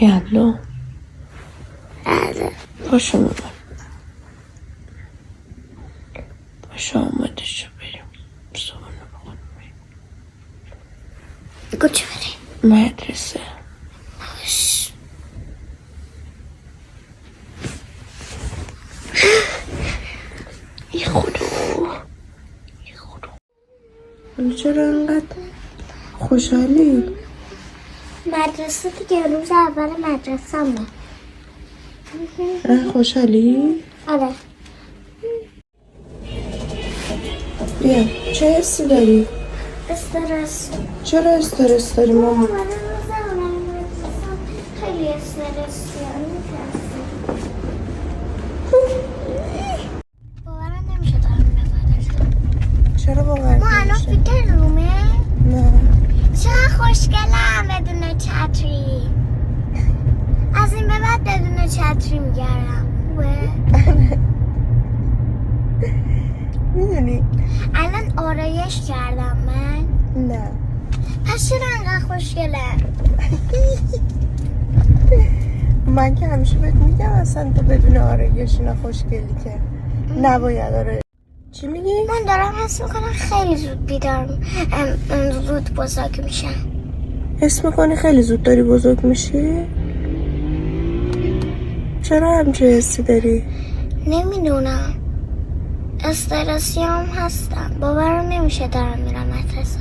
یالو بله. پاشو میبر پاشو آماده شو بریم صبحونه بخورم کجا بریم؟ مدرسه باش. ای خدا حالا چرا انقدر خوشحالی؟ مدرسه دیگه روز اول مدرسه همه. خوشحالی؟ آره. بیا چه حسی داری؟ استرس. چرا استرس داری ماما؟ من روز اول مدرسه خیلی استرس باورم نمیشه دارم به چرا باور ما الان نمیشه؟ فیتر رومه. نه چقدر خوشگلم بدون چتری. از این به بعد بدون چتری میگردم. خوبه؟ میدونی؟ الان آرایش کردم من. نه پس چرا انقدر خوشگله؟ من که همیشه بهت میگم اصلا تو بدون آرایش اینا خوشگلی که نباید آرایش. چی میگی؟ من دارم حس میکنم خیلی زود بیدار زود بزرگ میشم. حس میکنی خیلی زود داری بزرگ میشی؟ چرا همچه حسی داری؟ نمیدونم استرسی هم هستم. باورم نمیشه دارم میرم مدرسه.